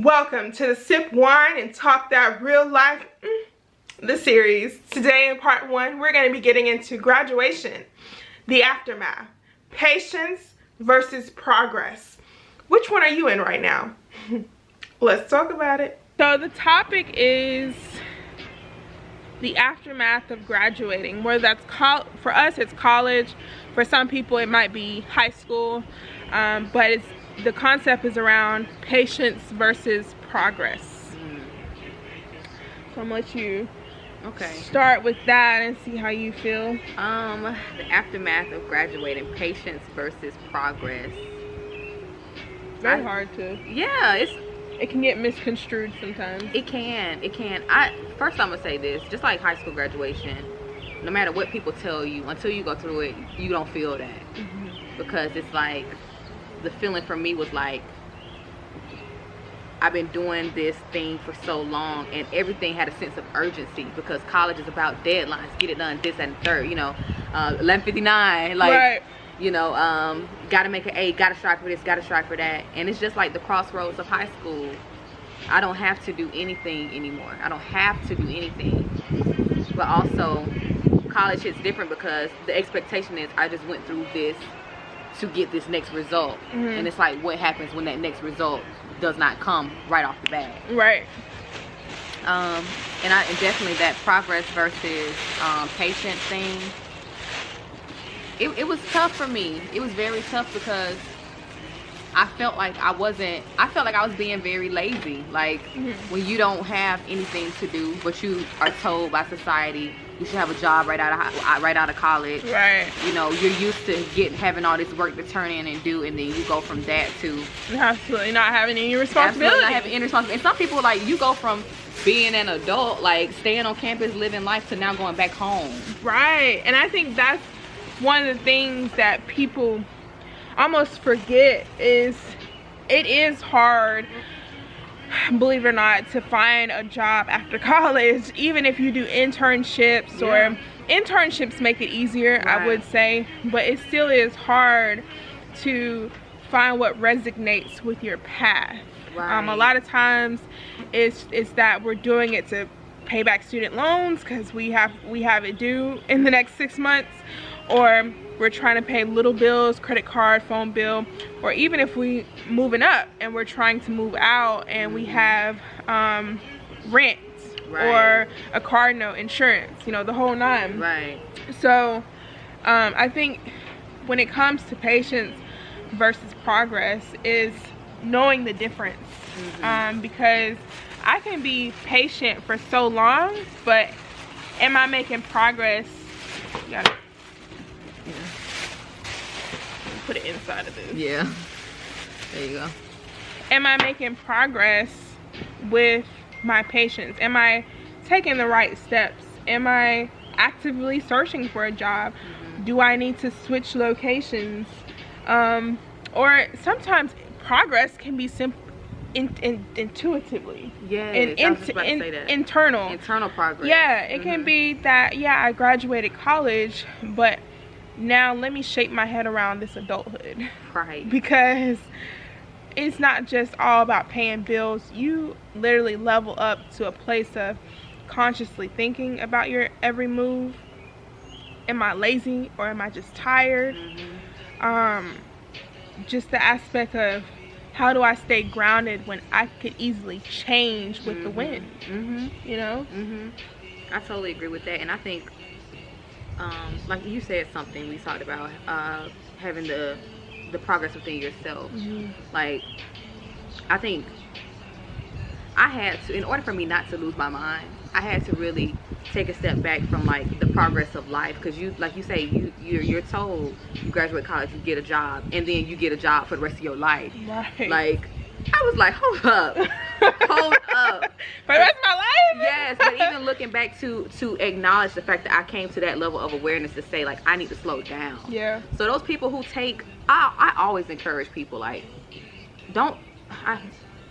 Welcome to the Sip Wine and Talk That Real Life, the series. Today in part 1, we're going to be getting into graduation, the aftermath, patience versus progress. Which one are you in right now? Let's talk about it. So the topic is the aftermath of graduating, whether that's for us it's college, for some people it might be high school, but the concept is around patience versus progress. So I'm gonna let you start with that and see how you feel. The aftermath of graduating, patience versus progress. Very hard to. Yeah, it can get misconstrued sometimes. It can. First I'm gonna say this, just like high school graduation, no matter what people tell you, until you go through it, you don't feel that. Because it's like, the feeling for me was like, I've been doing this thing for so long, and everything had a sense of urgency, because college is about deadlines, get it done, this and the third, 11:59, like, right. Gotta make an A, gotta strive for this, gotta strive for that. And it's just like the crossroads of high school. I don't have to do anything anymore. I don't have to do anything. But also, college hits different, because the expectation is I just went through this to get this next result. And it's like, what happens when that next result does not come right off the bat? Right. And definitely that progress versus patience thing, it was tough for me. It was very tough, because I felt like I was being very lazy. Like, when you don't have anything to do, but you are told by society you should have a job right out of college. Right. You're used to having all this work to turn in and do, and then you go from that to absolutely not having any responsibility. Absolutely not having any responsibility. And some people, like, you go from being an adult, like staying on campus, living life, to now going back home. Right. And I think that's one of the things that people almost forget is it is hard, believe it or not, to find a job after college. Even if you do internships, or internships make it easier, right, I would say, but it still is hard to find what resonates with your path. Right. A lot of times it's that we're doing it to pay back student loans because we have it due in the next 6 months, or we're trying to pay little bills, credit card, phone bill, or even if we moving up and we're trying to move out and we have rent, right, or a car note, insurance, the whole nine. Right. So I think when it comes to patience versus progress is knowing the difference. Because I can be patient for so long, but am I making progress? You gotta put it inside of this. Yeah. There you go. Am I making progress with my patience? Am I taking the right steps? Am I actively searching for a job? Do I need to switch locations? Or sometimes progress can be simple. Intuitively, internal progress. Yeah, it can be that, I graduated college, but now let me shape my head around this adulthood, right? Because it's not just all about paying bills. You literally level up to a place of consciously thinking about your every move. Am I lazy, or am I just tired? Just the aspect of, how do I stay grounded when I could easily change with the wind? I totally agree with that. And I think, like you said something, we talked about having the progress within yourself. Like, I think I had to, in order for me not to lose my mind, I had to really take a step back from, like, the progress of life. Because like you say, you're told you graduate college, you get a job, and then you get a job for the rest of your life. Right. Like, I was like, hold up. Hold up. For the rest of my life? Yes, but even looking back to acknowledge the fact that I came to that level of awareness to say, like, I need to slow down. Yeah. So those people who I always encourage people, like,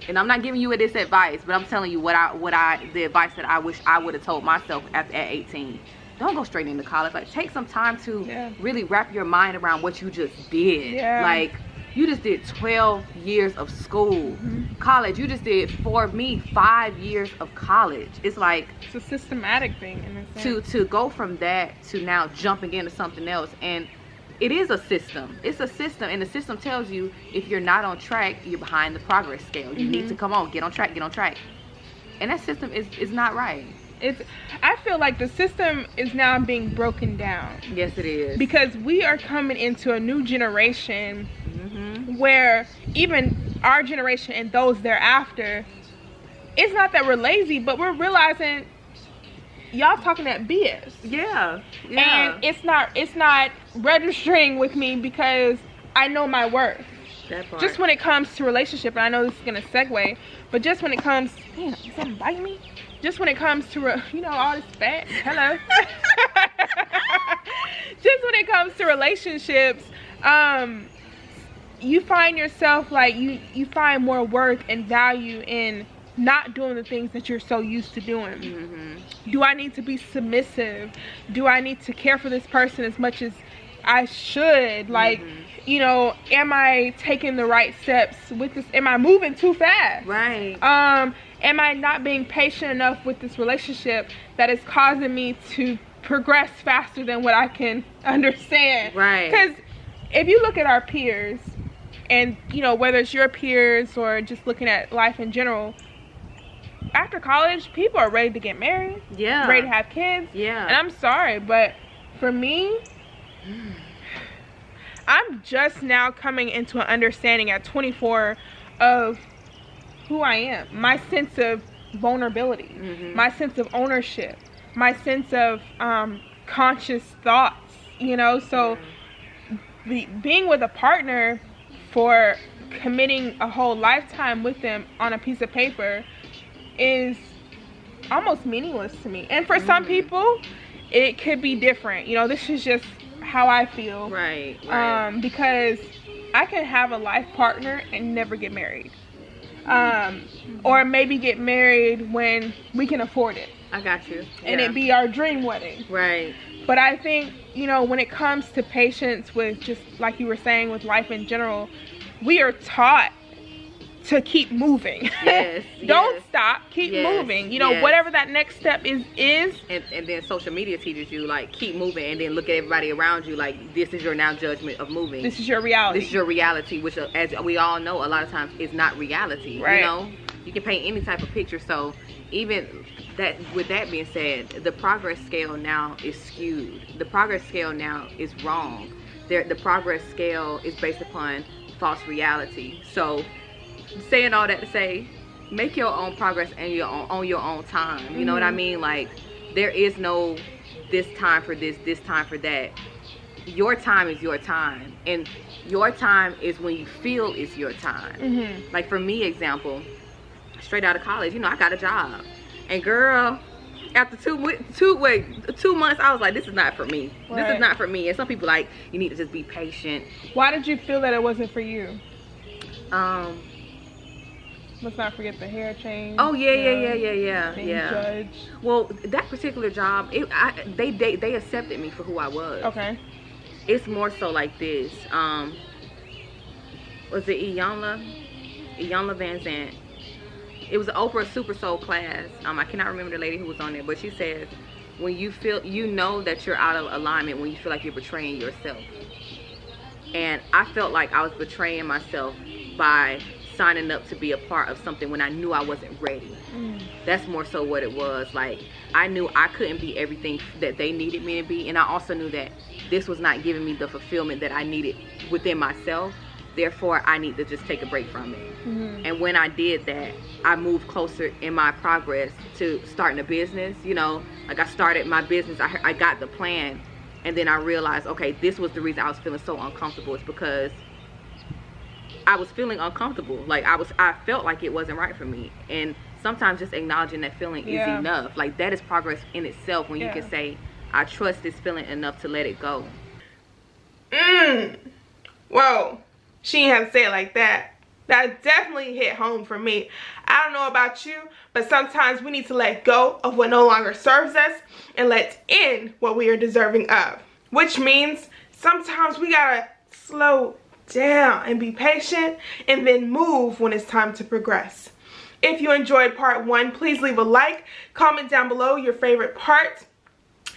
and I'm not giving you this advice, but I'm telling you the advice that I wish I would have told myself at 18. Don't go straight into college. Like, take some time to really wrap your mind around what you just did. Yeah. Like, You just did 12 years of school. College, you just did, for me, 5 years of college. It's like, it's a systematic thing in a sense. To go from that to now jumping into something else. And it is a system. It's a system, and the system tells you if you're not on track, you're behind the progress scale. You need to come on, get on track, get on track. And that system is not right. I feel like the system is now being broken down. Yes, it is. Because we are coming into a new generation where even our generation and those thereafter, it's not that we're lazy, but we're realizing y'all talking that BS. Yeah. And it's not registering with me because I know my worth. That part. Just when it comes to relationship, and I know this is gonna segue, but just when it comes, damn, is something biting me? Just when it comes to, all this fat, hello. Just when it comes to relationships, you find yourself like you find more worth and value in not doing the things that you're so used to doing. Do I need to be submissive? Do I need to care for this person as much as I should? Like, am I taking the right steps with this? Am I moving too fast? Right. Am I not being patient enough with this relationship that is causing me to progress faster than what I can understand? Right. Because if you look at our peers, and whether it's your peers or just looking at life in general, after college, people are ready to get married. Yeah. Ready to have kids. Yeah. And I'm sorry, but for me, I'm just now coming into an understanding at 24 of who I am. My sense of vulnerability. My sense of ownership. My sense of conscious thoughts. So being with a partner for committing a whole lifetime with them on a piece of paper is almost meaningless to me. And for some people, it could be different. This is just how I feel. Right. Because I can have a life partner and never get married. Or maybe get married when we can afford it. I got you. And it be our dream wedding. Right. But I think, when it comes to patience with, just like you were saying, with life in general, we are taught to keep moving. Yes. Don't stop. Keep moving. Whatever that next step is. And then social media teaches you, like, keep moving, and then look at everybody around you like this is your now judgment of moving. This is your reality. This is your reality, which, as we all know, a lot of times is not reality. Right. You can paint any type of picture. So even that, with that being said, the progress scale now is skewed. The progress scale now is wrong. The progress scale is based upon false reality. So saying all that to say, make your own progress and on your own time. You know what I mean? Like, there is no this time for this time for that. Your time is your time, and your time is when you feel it's your time. Like, for me, example, straight out of college, I got a job, and girl, after 2 months, I was like, this is not for me. Right. This is not for me. And some people like, you need to just be patient. Why did you feel that it wasn't for you? Let's not forget the hair change. Oh yeah. Judge. Well, that particular job, they accepted me for who I was. Okay. It's more so like this. Was it Iyanla Van Zant? It was an Oprah Super Soul class. I cannot remember the lady who was on there, but she says, when you feel, that you're out of alignment when you feel like you're betraying yourself. And I felt like I was betraying myself by signing up to be a part of something when I knew I wasn't ready. That's more so what it was. Like, I knew I couldn't be everything that they needed me to be, and I also knew that this was not giving me the fulfillment that I needed within myself. Therefore, I need to just take a break from it. And when I did that, I moved closer in my progress to starting a business. Like, I started my business, I got the plan, and then I realized, okay, this was the reason I was feeling so uncomfortable. It's because I was feeling uncomfortable. Like, I felt like it wasn't right for me. And sometimes just acknowledging that feeling is enough. Like, that is progress in itself, when you can say, I trust this feeling enough to let it go. Whoa. She didn't have to say it like that. That definitely hit home for me. I don't know about you, but sometimes we need to let go of what no longer serves us and let in what we are deserving of. Which means sometimes we gotta slow down and be patient, and then move when it's time to progress. If you enjoyed part 1, please leave a like, comment down below your favorite part,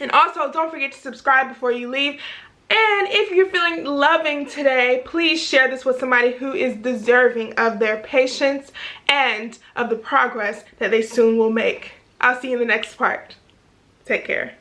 and also don't forget to subscribe before you leave. And if you're feeling loving today, please share this with somebody who is deserving of their patience and of the progress that they soon will make. I'll see you in the next part. Take care.